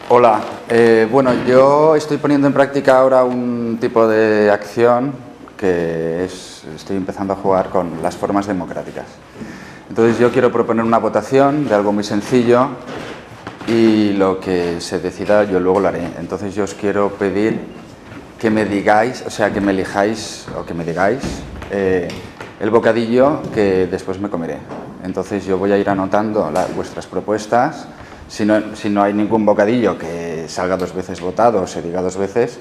Hola, bueno, yo estoy poniendo en práctica ahora un tipo de acción que estoy empezando a jugar con las formas democráticas. Entonces yo quiero proponer una votación de algo muy sencillo y lo que se decida yo luego lo haré. Entonces yo os quiero pedir que me digáis, o sea, que me elijáis o que me digáis el bocadillo que después me comeré. Entonces yo voy a ir anotando vuestras propuestas. Si no hay ningún bocadillo que salga 2 veces votado o se diga 2 veces,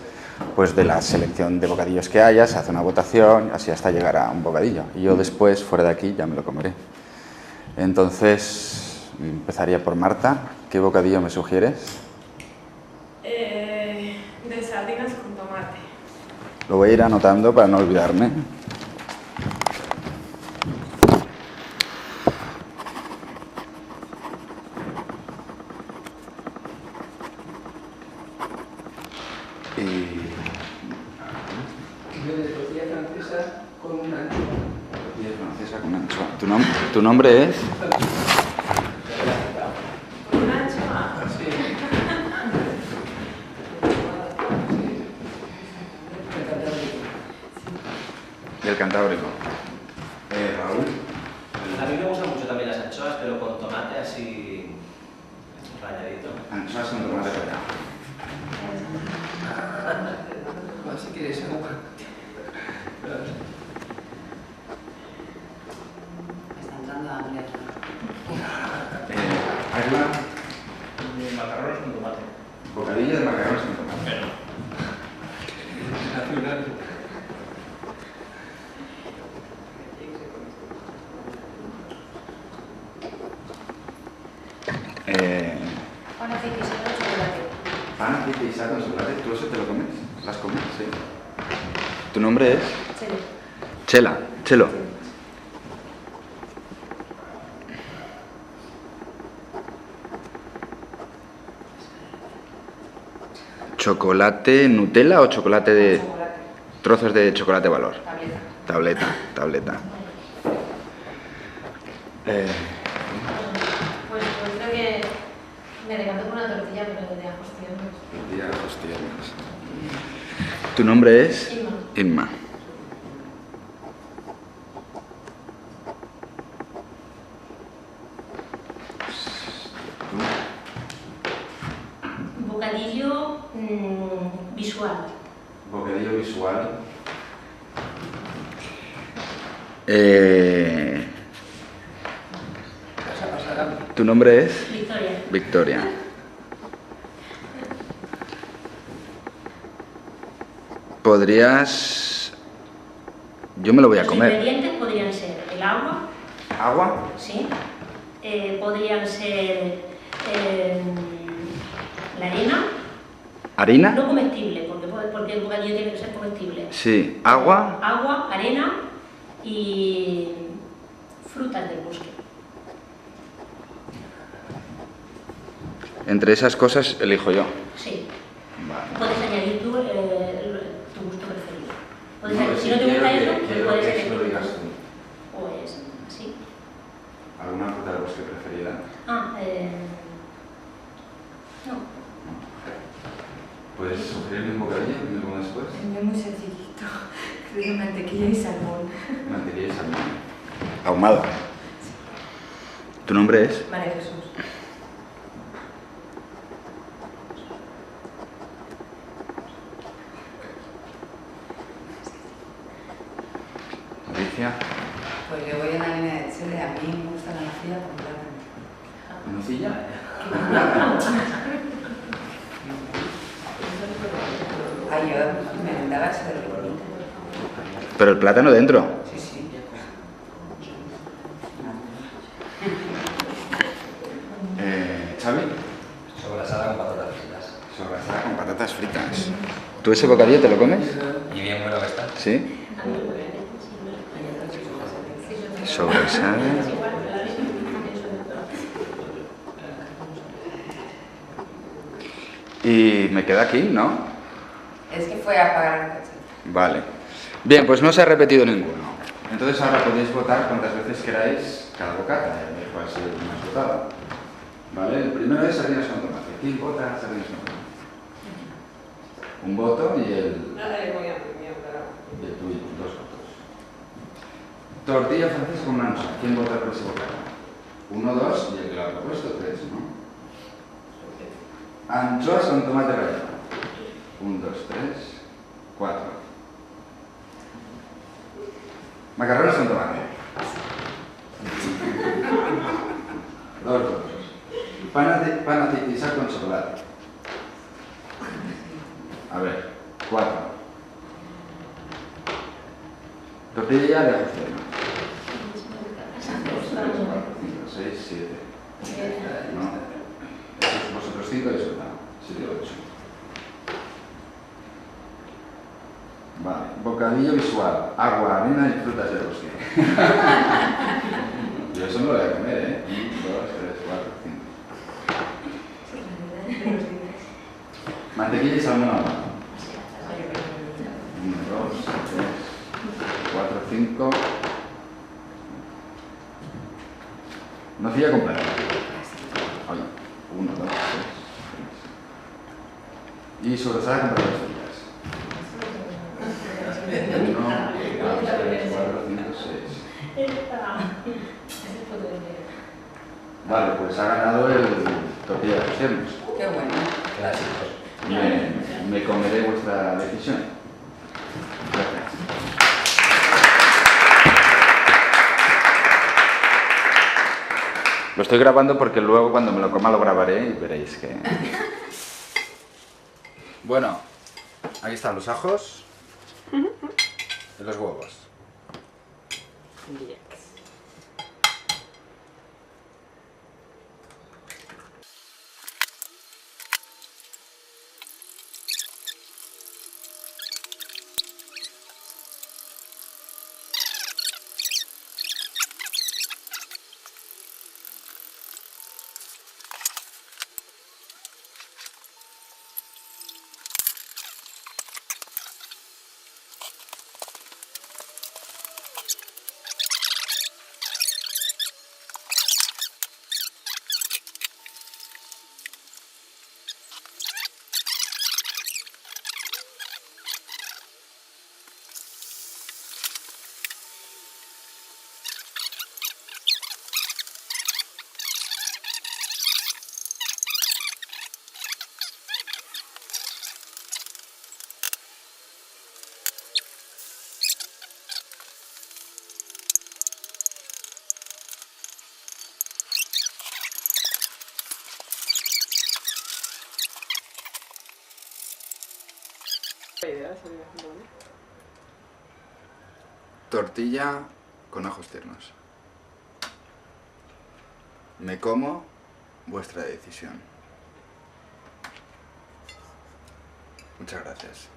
pues de la selección de bocadillos que haya se hace una votación, así hasta llegar a un bocadillo. Y yo después, fuera de aquí, ya me lo comeré. Entonces, empezaría por Marta. ¿Qué bocadillo me sugieres? De sardinas con tomate. Lo voy a ir anotando para no olvidarme. Tortilla francesa con una anchoa. Tortilla francesa con anchoa. ¿Tu nombre es? ¿Con una anchoa? Sí. Del Cantábrico. Raúl. A mí me gustan mucho también las anchoas, pero con tomate así ralladito. Anchoas con tomate rallado. Si quieres agua. Está entrando hambre. Ayuda. De macarrones con tomate. Bocadillo de macarrones con tomate. Pero Nacional. Pan aceite y sal, chocolate. Pan, aceite y sal con chocolate. ¿Tú eso te lo comes? ¿Las comes? Sí. ¿Tu nombre es? Chelo. Chelo. ¿Chocolate Nutella o chocolate de Chocolate. trozos de chocolate valor? Tableta. Tableta. Pues creo que me decanto por una tortilla, pero de ajos tiernos. ¿Tu nombre es? Inma. Inma. Bocadillo visual. Bocadillo visual. ¿Tu nombre es? Victoria. Victoria. ¿Podrías...? Yo me lo voy a Los comer. ingredientes podrían ser el agua, ¿Agua? ¿sí? Podrían ser la arena, ¿Harina? no comestible, porque el bocadillo tiene que ser comestible. Sí. ¿Agua? Agua, arena y frutas del bosque. Entre esas cosas elijo yo. Sí. Vale. Puedes añadir tú tu gusto preferido. Puedes No, añadir- es si que no te gusta quiero eso, que- pues quiero puedes que añadir eso lo digas tú. pues así. ¿Alguna fruta del bosque preferida? No. ¿Puedes sugerirme un bocadillo que me como después? Es muy sencillito. De mantequilla y salmón. Mantequilla y salmón. Ahumado. ¿Tu nombre es? María Jesús. Alicia. Pues yo voy a la línea de Chile. A mí me gusta la nocilla con plátano. ¿Nocilla? Ay, yo me mandaba eso de ricolita. Pero el plátano dentro. Sí, sí. ¿Xavi? sobrasada con patatas fritas. Sobrasada con patatas fritas. ¿Tú ese bocadillo te lo comes? Y bien bueno que está. Sí. Sobrasada. Y me queda aquí, ¿no? Es que fue a pagar el coche. Vale. Bien, pues no se ha repetido ninguno. Entonces ahora podéis votar cuantas veces queráis cada bocata, cuál sea el más votado. ¿Vale? El primero es sardinas con tomate. ¿Quién vota? ¿Sabéis? Un voto y el tuyo, 2 votos. Tortilla francesa con mancha. ¿Quién vota por ese bocado? 1, 2 y el que lo ha propuesto 3, ¿no? Anchoas con tomate rallado. 1, 2, 3, 4. Macarrones con tomate. 2 votos. Pan aceitizado con chocolate. A ver, 4. Tortilla de ajustes. 3, 4, 5, 6, 7. ¿No? Esos vosotros 5 y eso está. 7, 8. Vale. Bocadillo visual. Agua, arena y frutas del bosque. Yo eso no lo voy a comer, ¿eh? 1, 2, 3, 4, 5. Mantequilla y salmón ahumado. 1, 2, 3, 4, 5. Nocilla completa. 1, 2, 3. Y sobrasada con patatas fritas. 1, 2, 3, 4, 5, 6. Vale, pues ha ganado el tortilla de José. Qué bueno. Gracias. Me comeré vuestra decisión. Gracias. Lo estoy grabando porque luego cuando me lo coma lo grabaré y veréis que... Bueno, ahí están los ajos y los huevos. Tortilla con ajos tiernos. Me como vuestra decisión. Muchas gracias.